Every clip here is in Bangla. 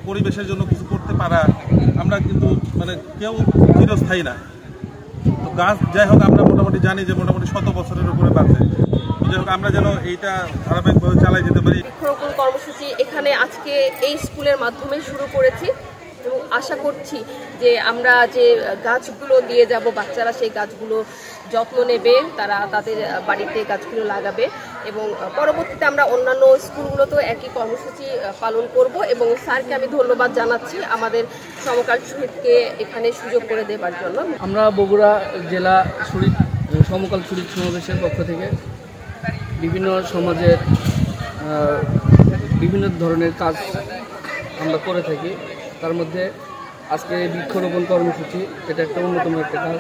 পরিবেশের জন্য কিছু করতে পারা, আমরা কিন্তু মানে কেউ চিরস্থায়ী না। তো গাছ যাই হোক আমরা মোটামুটি জানি যে মোটামুটি 100 বছরের উপরে বাঁচে। যাই হোক আমরা যেন এইটা ধারাবাহিকভাবে চালাই যেতে পারি। বৃক্ষরোপণ কর্মসূচি এখানে আজকে এই স্কুলের মাধ্যমে শুরু করেছি এবং আশা করছি যে আমরা যে গাছগুলো দিয়ে যাব বাচ্চারা সেই গাছগুলো যত্ন নেবে, তারা তাদের বাড়িতে গাছগুলো লাগাবে এবং পরবর্তীতে আমরা অন্যান্য স্কুলগুলোতেও একই কর্মসূচি পালন করব। এবং স্যারকে আমি ধন্যবাদ জানাচ্ছি আমাদের সমকাল শহীদকে এখানে সুযোগ করে দেওয়ার জন্য। আমরা বগুড়া জেলা শহীদ সমকাল শহীদ সমাবেশের পক্ষ থেকে বিভিন্ন সমাজের বিভিন্ন ধরনের কাজ আমরা করে থাকি। তার মধ্যে আজকে বৃক্ষরোপণ কর্মসূচি এটা একটা অন্যতম একটা কাজ।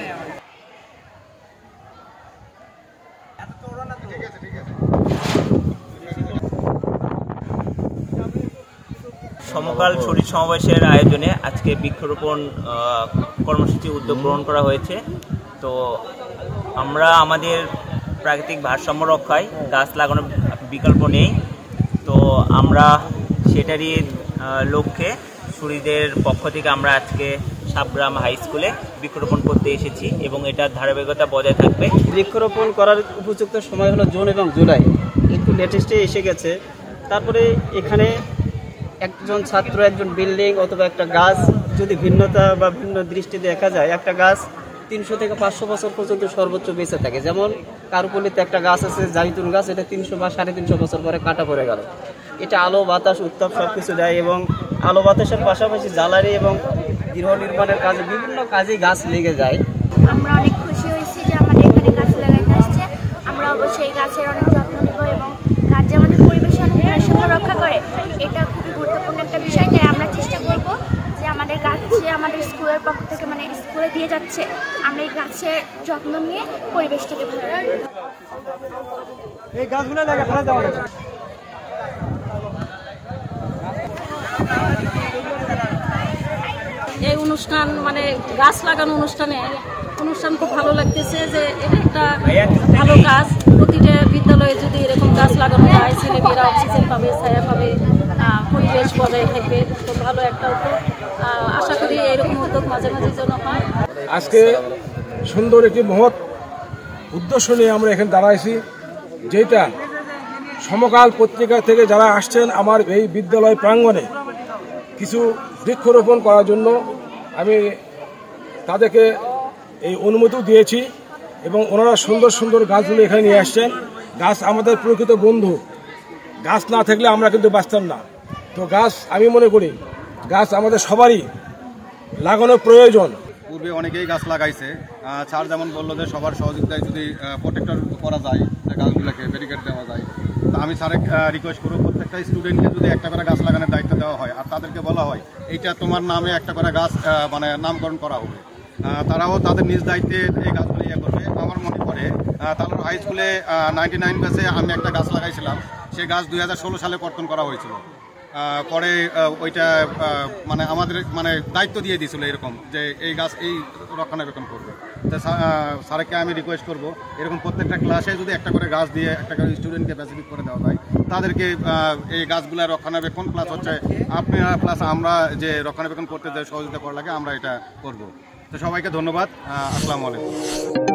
সমকাল শহীদ সমাবেশের আয়োজনে আজকে বৃক্ষরোপণ কর্মসূচি উদ্যোগ গ্রহণ করা হয়েছে। তো আমরা আমাদের প্রাকৃতিক ভারসাম্য রক্ষায় গাছ লাগানোর বিকল্প নেই। তো আমরা সেটারই লক্ষ্যে শহীদের পক্ষ থেকে আমরা আজকে সাবগ্রাম হাই স্কুলে বৃক্ষরোপণ করতে এসেছি এবং এটার ধারাবাহিকতা বজায় থাকবে। বৃক্ষরোপণ করার উপযুক্ত সময় হলো জুন এবং জুলাই, একটু লেটেস্টে এসে গেছে। তারপরে এখানে একজন ছাত্র, একজন বিল্ডিং অথবা একটা গাছ যদি ভিন্নতা বা ভিন্ন দৃষ্টি দেখা যায়, একটা গাছ 300 থেকে 500 বছর পর্যন্ত সর্বোচ্চ বেঁচে থাকে। যেমন কারুপল্লিতে একটা গাছ আছে জাইতুন গাছ, এটা 300 বা 350 বছর পরে কাটা পড়ে গেল। এটা আলো বাতাস উত্তাপ সব কিছু দেয় এবং আলো বাতাসের পাশাপাশি জ্বালানি এবং গৃহ নির্মাণের কাজে বিভিন্ন কাজে গাছ লেগে যায়। আমরা অনেক খুশি হয়েছি যে আমাদের এখানে গাছ লাগাতে আসছে। আমরা অবশ্যই গাছের অনেক যত্ন নেব এবং গাছ যে আমাদের পরিবেশের অনেক ভারসাম্য রক্ষা করে, এটা খুবই গুরুত্বপূর্ণ একটা বিষয়। তাই আমরা চেষ্টা করব যে আমাদের গাছ যে আমাদের স্কুলের পক্ষ থেকে মানে স্কুলে দিয়ে যাচ্ছে, আমরা এই গাছের যত্ন নিয়ে পরিবেশটাকে ভালো রাখবো। এই গাছগুলো লাগা ফেলা যাবে না। এই অনুষ্ঠান মানে গাছ লাগানো অনুষ্ঠান খুব ভালো লাগতেছে যে এটা একটা ভালো কাজ। প্রতিটা বিদ্যালয়ে যদি এরকম গাছ লাগানো হয়, ছেলেমেয়েরা অক্সিজেন পাবে, ছায়া পাবে, পরিবেশ বজায় থাকবে, তো ভালো একটা উদ্যোগ। আশা করি এরকম উদ্যোগ মাঝে মাঝে যেন হয়। আজকে সুন্দর একটি মহৎ উদ্দেশ্য নিয়ে আমরা এখানে দাঁড়াইছি, যেটা সমকাল পত্রিকা থেকে যারা আসছেন আমার এই বিদ্যালয় প্রাঙ্গণে কিছু বৃক্ষরোপণ করার জন্য আমি তাদেরকে এই অনুমতিও দিয়েছি এবং ওনারা সুন্দর সুন্দর গাছগুলো এখানে নিয়ে আসছেন। গাছ আমাদের প্রকৃত বন্ধু, গাছ না থাকলে আমরা কিন্তু বাঁচতাম না। তো গাছ আমি মনে করি গাছ আমাদের সবারই লাগানো প্রয়োজন। পূর্বে অনেকেই গাছ লাগাইছে, স্যার যেমন বললো যে সবার সহযোগিতায় যদি প্রোটেক্টর করা যায়, গাছগুলোকে ব্যারিকেড দেওয়া যায়। তো আমি স্যারে রিকোয়েস্ট করবো প্রত্যেকটা স্টুডেন্টকে যদি একটা করে গাছ লাগানোর দায়িত্ব দেওয়া হয় আর তাদেরকে বলা হয় এইটা তোমার নামে একটা করে গাছ মানে নামকরণ করা হবে, তারাও তাদের নিজ দায়িত্বে এই গাছগুলো ইয়ে করবে। আমার মনে পড়ে তালুর হাই স্কুলে 99 ব্যাচে আমি একটা গাছ লাগাইছিলাম, সেই গাছ 2016 সালে কর্তন করা হয়েছিল। পরে ওইটা মানে আমাদের মানে দায়িত্ব দিয়ে দিয়েছিল এরকম যে এই গাছ এই রক্ষণাবেক্ষণ করবে। তো স্যারকে আমি রিকোয়েস্ট করব এরকম প্রত্যেকটা ক্লাসে যদি একটা করে গাছ দিয়ে একটা করে স্টুডেন্টকে স্পেসিফিক করে দেওয়া যায়, তাদেরকে এই গাছগুলো রক্ষণাবেক্ষণ প্লাস হচ্ছে আপনারা প্লাস আমরা যে রক্ষণাবেক্ষণ করতে যে সহযোগিতা করা লাগে আমরা এটা করব। তো সবাইকে ধন্যবাদ। আসসালামু আলাইকুম।